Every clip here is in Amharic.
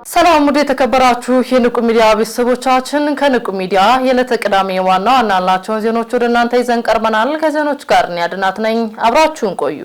ሰላም ወደ ተከበራችሁ የንቁ ሚዲያ ቤተሰቦቻችን ከንቁ ሚዲያ የዕለተ ቅዳሜ ዋና ዋናላችሁን ዜናዎች ወደ እናንተ ይዘን ቀርበናል። ከዜናዎች ጋር ያድናት ነኝ። አብራችሁን ቆዩ።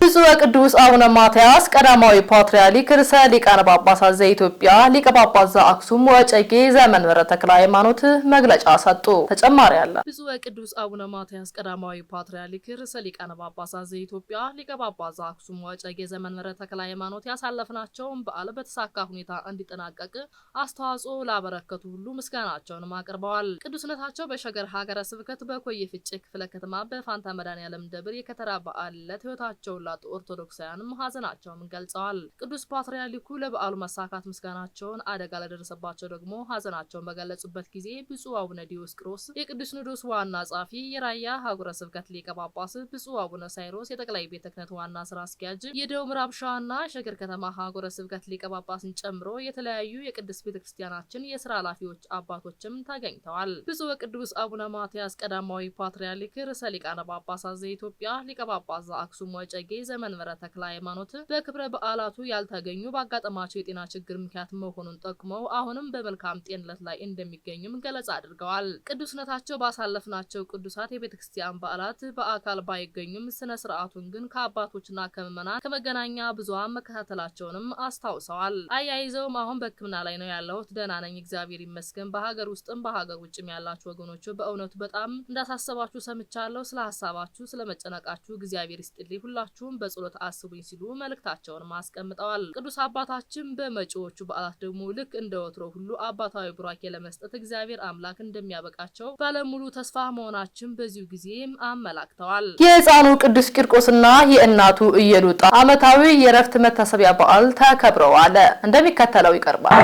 ብፁዕ ወቅዱስ አቡነ ማትያስ ቀዳማዊ ፓትርያርክ ርዕሰ ሊቃነ ጳጳሳት ዘኢትዮጵያ ሊቀ ጳጳስ ዘአክሱም ወዕጨጌ ዘመንበረ ተክለ ሃይማኖት መግለጫ ሰጡ። ተጨማሪ አለ። ብፁዕ ወቅዱስ አቡነ ማትያስ ቀዳማዊ ፓትርያርክ ርዕሰ ሊቃነ ጳጳሳት ዘኢትዮጵያ ሊቀ ጳጳስ ዘአክሱም ወዕጨጌ ዘመንበረ ተክለ ሃይማኖት ያሳለፍናቸውን በዓል በተሳካ ሁኔታ እንዲጠናቀቅ አስተዋጽኦ ላበረከቱ ሁሉ ምስጋናቸውን አቅርበዋል። ቅዱስነታቸው በሸገር ሀገረ ስብከት በኮየ ፍጬ ክፍለ ከተማ በፋንታ መድኃኔዓለም ደብር የከተራ በዓል ለሕይወታቸው ኦርቶዶክሳውያን ሐዘናቸውን ገልጸዋል። ቅዱስ ፓትርያርኩ ለበዓሉ መሳካት ምስጋናቸውን አደጋ ለደረሰባቸው ደግሞ ሐዘናቸውን በገለጹበት ጊዜ ብፁዕ አቡነ ዲዮስቆሮስ የቅዱስ ሲኖዶስ ዋና ጸሐፊ፣ የራያ ሀገረ ስብከት ሊቀ ጳጳስ፣ ብፁዕ አቡነ ሳይሮስ የጠቅላይ ቤተ ክህነት ዋና ስራ አስኪያጅ፣ የደቡብ ምዕራብ ሸዋና ሸገር ከተማ ሀገረ ስብከት ሊቀ ጳጳስን ጨምሮ የተለያዩ የቅድስት ቤተክርስቲያናችን የሥራ ኃላፊዎች አባቶችም ተገኝተዋል። ብፁዕ ወቅዱስ አቡነ ማትያስ ቀዳማዊ ፓትርያርክ ርዕሰ ሊቃነ ጳጳሳት ዘኢትዮጵያ ሊቀ ጳጳስ ዘአክሱም ወዕጨጌ ዘመንበረ ተክለ ሃይማኖት በክብረ በዓላቱ ያልተገኙ ባጋጠማቸው የጤና ችግር ምክንያት መሆኑን ጠቁመው አሁንም በመልካም ጤንነት ላይ እንደሚገኙም ገለጻ አድርገዋል። ቅዱስነታቸው ባሳለፍናቸው ቅዱሳት የቤተክርስቲያን በዓላት በአካል ባይገኙም ስነ ስርዓቱን ግን ከአባቶችና ከምዕመናን ከመገናኛ ብዙሃን መከታተላቸውንም አስታውሰዋል። አያይዘውም አሁን በሕክምና ላይ ነው ያለሁት፣ ደህና ነኝ፣ እግዚአብሔር ይመስገን። በሀገር ውስጥም በሀገር ውጭም ያላችሁ ወገኖች በእውነቱ በጣም እንዳሳሰባችሁ ሰምቻለሁ። ስለ ሀሳባችሁ ስለመጨነቃችሁ እግዚአብሔር ይስጥልኝ፣ ሁላችሁም በጸሎት አስቡኝ ሲሉ መልእክታቸውን ማስቀምጠዋል። ቅዱስ አባታችን በመጪዎቹ በዓላት ደግሞ ልክ እንደ ወትሮ ሁሉ አባታዊ ቡራኬ ለመስጠት እግዚአብሔር አምላክ እንደሚያበቃቸው ባለሙሉ ተስፋ መሆናችን በዚሁ ጊዜም አመላክተዋል። የሕፃኑ ቅዱስ ቂርቆስና የእናቱ ኢየሉጣ ዓመታዊ የዕረፍት መታሰቢያ በዓል ተከብረዋል። እንደሚከተለው ይቀርባል።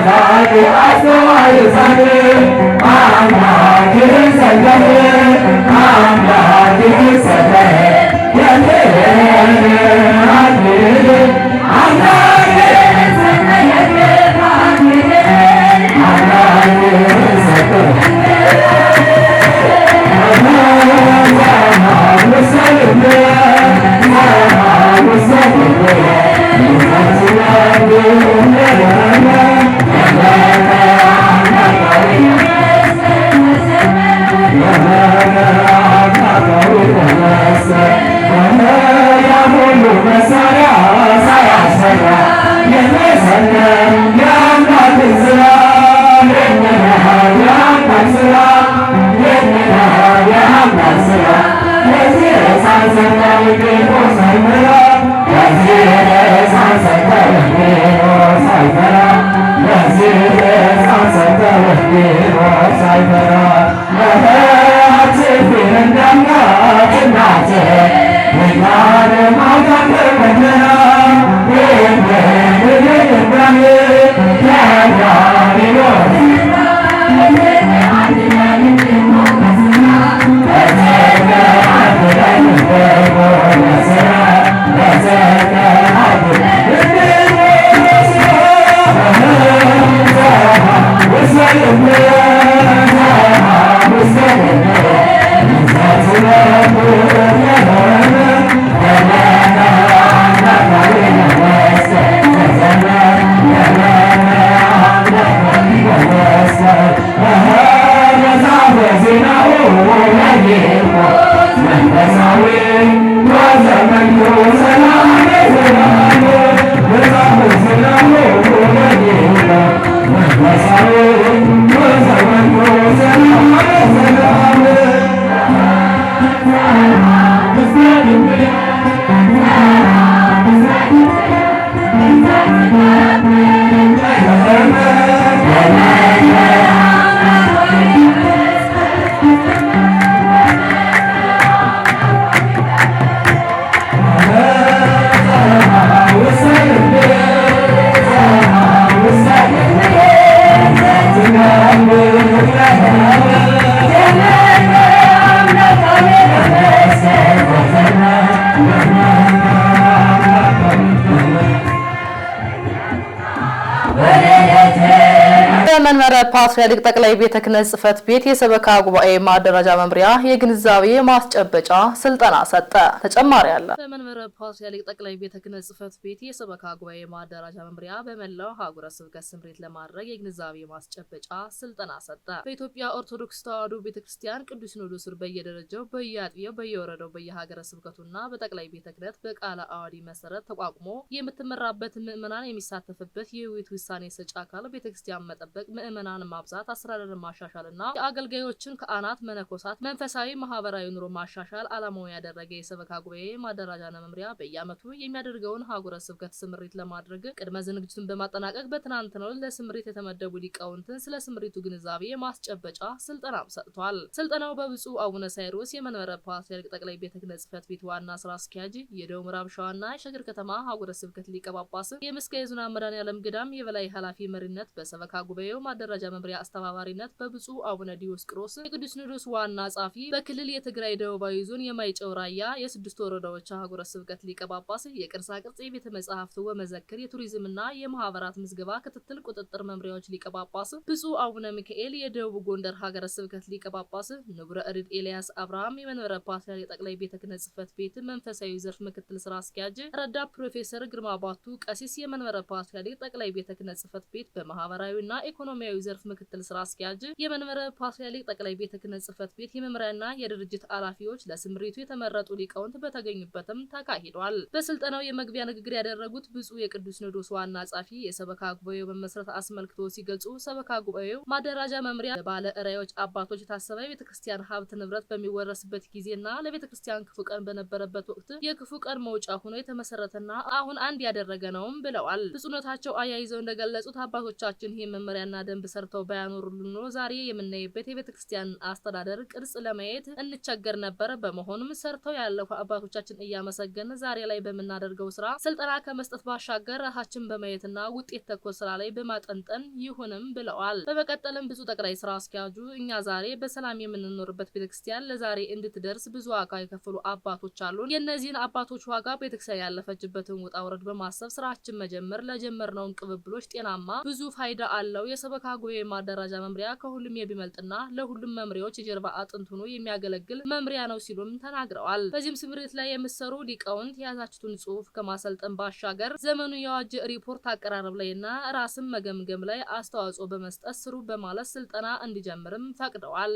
በመንበረ ፓትርያርክ ጠቅላይ ቤተ ክህነት ጽሕፈት ቤት የሰበካ ጉባኤ ማደራጃ መምሪያ የግንዛቤ ማስጨበጫ ስልጠና ሰጠ። ተጨማሪ አለ። በመንበረ ፓትርያርክ ጠቅላይ ቤተ ክህነት ጽሕፈት ቤት የሰበካ ጉባኤ ማደራጃ መምሪያ በመላው ሀገረ ስብከት ስምሪት ለማድረግ የግንዛቤ ማስጨበጫ ስልጠና ሰጠ። በኢትዮጵያ ኦርቶዶክስ ተዋሕዶ ቤተክርስቲያን ቅዱስ ሲኖዶስ ስር በየደረጃው በየአጥቢያው በየወረዳው በየሀገረ ስብከቱና በጠቅላይ ቤተ ክህነት በቃለ ዓዋዲ መሰረት ተቋቁሞ የምትመራበት ምዕመናን የሚሳተፍበት የውይይት ውሳኔ ሰጪ አካል ቤተክርስቲያን መጠበቅ ምዕመናን ማብዛት አስተዳደርን ማሻሻልና የአገልጋዮችን ከአናት መነኮሳት መንፈሳዊ ማህበራዊ ኑሮ ማሻሻል ዓላማው ያደረገ የሰበካ ጉባኤ ማደራጃ መምሪያ በየዓመቱ የሚያደርገውን ሀገረ ስብከት ስምሪት ለማድረግ ቅድመ ዝግጅቱን በማጠናቀቅ በትናንትናው ለስምሪት የተመደቡ ሊቃውንትን ስለ ስምሪቱ ግንዛቤ ማስጨበጫ ስልጠና ሰጥቷል። ስልጠናው በብፁዕ አቡነ ሳይሮስ የመንበረ ፓትርያርክ ጠቅላይ ቤተ ክህነት ጽሕፈት ቤት ዋና ስራ አስኪያጅ የደቡብ ምዕራብ ሸዋና የሸገር ከተማ ሀገረ ስብከት ሊቀ ጳጳስ የምስካየ ኅዙናን መድኃኔዓለም ገዳም የበላይ ኃላፊ መሪነት በሰበካ ጉባኤው ማደራጃ መምሪያ አስተባባሪነት በብፁዕ አቡነ ዲዮስቆሮስ የቅዱስ ሲኖዶስ ዋና ጻፊ በክልል የትግራይ ደቡባዊ ዞን የማይጨው ራያ የስድስት ወረዳዎች ሀገረ ስብከት ሊቀ ጳጳስ የቅርሳ ቅርጽ የቤተ መጻሕፍት ወመዘክር የቱሪዝምና የማህበራት ምዝገባ ክትትል ቁጥጥር መምሪያዎች ሊቀ ጳጳስ ብፁዕ አቡነ ሚካኤል የደቡብ ጎንደር ሀገረ ስብከት ሊቀ ጳጳስ ንቡረ እድ ኤልያስ አብርሃም የመንበረ ፓትርያርክ ጠቅላይ ቤተ ክህነት ጽሕፈት ቤት መንፈሳዊ ዘርፍ ምክትል ስራ አስኪያጅ ረዳት ፕሮፌሰር ግርማ ባቱ ቀሲስ የመንበረ ፓትርያርክ ጠቅላይ ቤተ ክህነት ጽሕፈት ቤት በማህበራዊና ኢኮኖሚያዊ ዘርፍ ምክትል ስራ አስኪያጅ የመንበረ ፓትርያርክ ጠቅላይ ቤተ ክህነት ጽሕፈት ቤት የመምሪያና የድርጅት ኃላፊዎች ለስምሪቱ የተመረጡ ሊቃውንት በተገኙበትም ተካሂዷል። በስልጠናው የመግቢያ ንግግር ያደረጉት ብፁዕ የቅዱስ ሲኖዶስ ዋና ጻፊ የሰበካ ጉባኤው መመስረት አስመልክቶ ሲገልጹ ሰበካ ጉባኤው ማደራጃ መምሪያ ለባለ ራዕዮች አባቶች የታሰበ የቤተክርስቲያን ሀብት ንብረት በሚወረስበት ጊዜና ለቤተክርስቲያን ክፉ ቀን በነበረበት ወቅት የክፉ ቀን መውጫ ሆኖ የተመሰረተና አሁን አንድ ያደረገ ነውም ብለዋል። ብፁዕነታቸው አያይዘው እንደገለጹት አባቶቻችን ይህ መመሪያና ደንብ ሰርተው ባያኖሩልን ኖሮ ዛሬ የምናይበት የቤተክርስቲያን አስተዳደር ቅርጽ ለማየት እንቸገር ነበር። በመሆኑም ሰርተው ያለፉ አባቶቻችን እያመሰገን ዛሬ ላይ በምናደርገው ስራ ስልጠና ከመስጠት ባሻገር ራሳችን በማየትና ውጤት ተኮር ስራ ላይ በማጠንጠን ይሁንም ብለዋል። በመቀጠልም ብዙ ጠቅላይ ስራ አስኪያጁ እኛ ዛሬ በሰላም የምንኖርበት ቤተክርስቲያን ለዛሬ እንድትደርስ ብዙ ዋጋ የከፈሉ አባቶች አሉን። የእነዚህን አባቶች ዋጋ ቤተክርስቲያን ያለፈችበትን ውጣ ውረድ በማሰብ ስራችን መጀመር ለጀመርነውን ቅብብሎች ጤናማ ብዙ ፋይዳ አለው። የሰበካ ጉባኤ ማደራጃ መምሪያ ከሁሉም የሚበልጥና ለሁሉም መምሪያዎች የጀርባ አጥንት ሆኖ የሚያገለግል መምሪያ ነው ሲሉም ተናግረዋል። በዚህም ስምሪት ላይ የምትሰሩ ሊቃውንት የያዛችሁትን ጽሑፍ ከማሰልጠን ባሻገር ዘመኑ የዋጀ ሪፖርት አቀራረብ ላይና ራስን መገምገም ላይ አስተዋጽኦ በመስጠት ስሩ በማለት ስልጠና እንዲጀምርም ፈቅደዋል።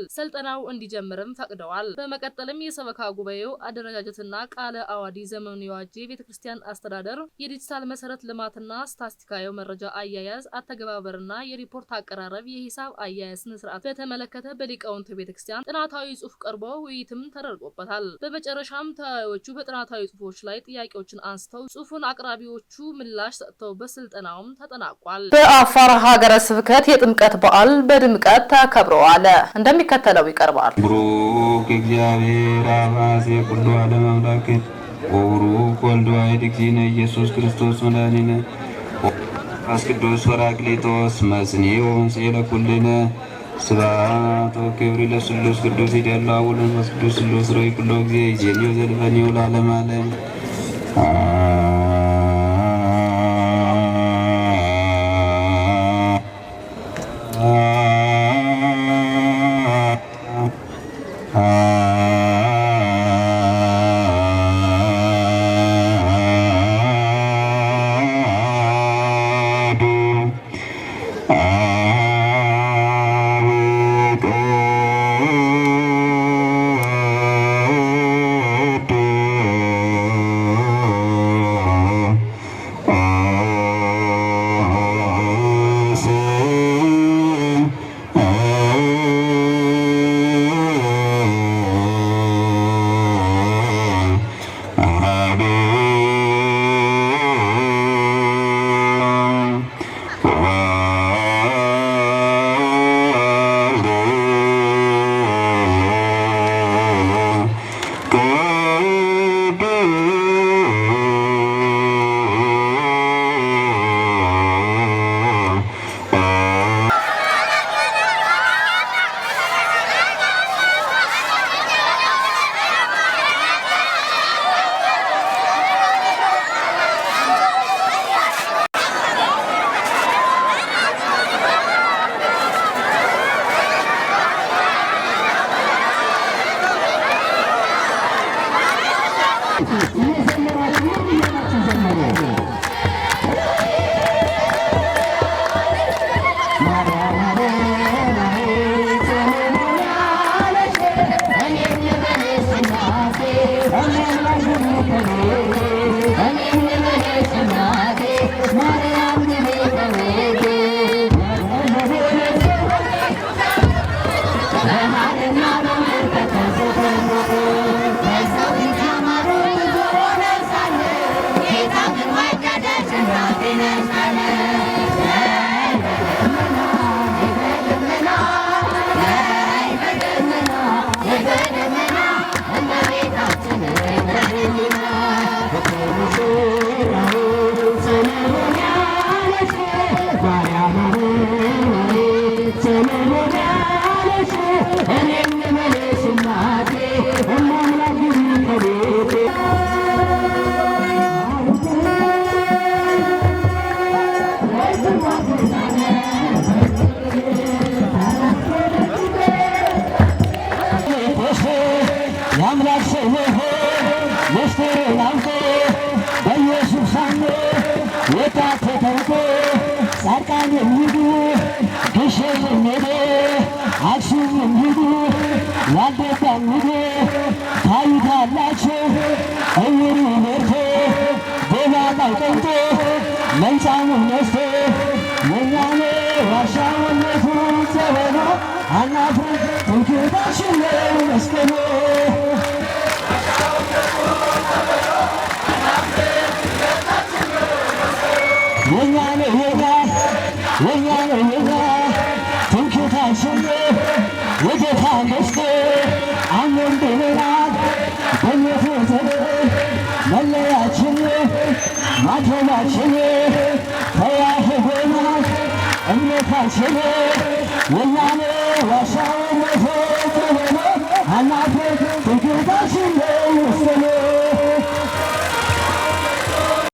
በመቀጠልም የሰበካ ጉባኤው አደረጃጀትና ቃለ ዓዋዲ ዘመኑ የዋጀ ቤተክርስቲያን አስተዳደር የዲጂታል መሰረት ልማትና ስታቲስቲካዊ መረጃ አያያዝ አተገባበርና የሪፖርት አቀራረብ የሂሳብ አያያዝ ስርዓት በተመለከተ በሊቃውንት ቤተክርስቲያን ጥናታዊ ጽሑፍ ቀርቦ ውይይትም ተደርጎበታል። በመጨረሻም ተወያዮቹ በጥናታዊ ጽሑፎች ላይ ጥያቄዎችን አንስተው ጽሑፉን አቅራቢዎቹ ምላሽ ሰጥተው በስልጠናውም ተጠናቋል። በአፋር ሀገረ ስብከት የጥምቀት በዓል በድምቀት ተከብረዋል። እንደሚከተለው ይቀርባል። ብሩክ እግዚአብሔር አባዜ ኩሉ ዓለም አምላክ ወብሩክ ወልድ ዋሕድ እግዚእነ ኢየሱስ ክርስቶስ መድኃኒነ አስቅዱስ ወራቅሊጦስ መጽንዕ ወመንጽሔ ለኩልነ ስብሐት ወክብር ለስሉስ ቅዱስ ይደሉ አቡነ መንፈስ ቅዱስ ስሉስ ሮይ ኩሎ ጊዜ ይዜኒ ወዘልፈኒ ለዓለመ ዓለም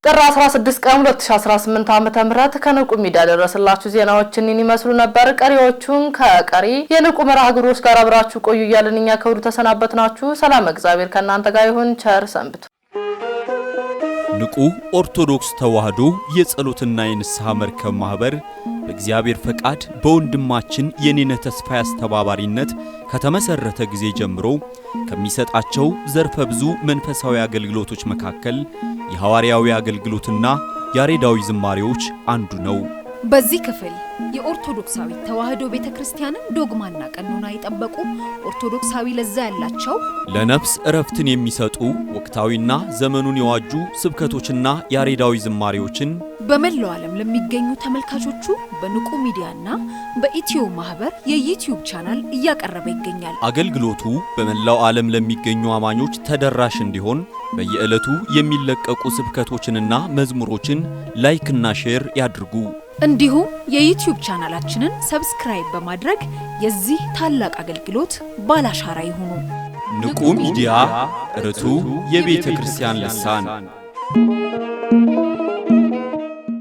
ጥር 16 ቀን 2018 ዓ.ም ከንቁ ሚዲያ ደረሰላችሁ ዜናዎችን ይመስሉ ነበር። ቀሪዎቹን ከቀሪ የንቁ መርሃ ግብሮች ጋር አብራችሁ ቆዩ እያልን እኛ ከወዲሁ ተሰናበትናችሁ። ሰላም እግዚአብሔር ከእናንተ ጋር ይሁን። ቸር ሰንብቱ። ንቁ ኦርቶዶክስ ተዋህዶ የጸሎትና የንስሐ መርከብ ማህበር በእግዚአብሔር ፈቃድ በወንድማችን የኔነ ተስፋዬ አስተባባሪነት ከተመሰረተ ጊዜ ጀምሮ ከሚሰጣቸው ዘርፈ ብዙ መንፈሳዊ አገልግሎቶች መካከል የሐዋርያዊ አገልግሎትና ያሬዳዊ ዝማሬዎች አንዱ ነው። በዚህ ክፍል የኦርቶዶክሳዊ ተዋህዶ ቤተክርስቲያንን ዶግማና ቀኖና የጠበቁ ኦርቶዶክሳዊ ለዛ ያላቸው ለነፍስ እረፍትን የሚሰጡ ወቅታዊና ዘመኑን የዋጁ ስብከቶችና ያሬዳዊ ዝማሬዎችን በመላው ዓለም ለሚገኙ ተመልካቾቹ በንቁ ሚዲያና በኢትዮ ማህበር የዩቲዩብ ቻናል እያቀረበ ይገኛል። አገልግሎቱ በመላው ዓለም ለሚገኙ አማኞች ተደራሽ እንዲሆን በየዕለቱ የሚለቀቁ ስብከቶችንና መዝሙሮችን ላይክና ሼር ያድርጉ። እንዲሁም የዩቲዩብ ቻናላችንን ሰብስክራይብ በማድረግ የዚህ ታላቅ አገልግሎት ባላሻራ ይሁኑ። ንቁ ሚዲያ ርቱ የቤተ ክርስቲያን ልሳን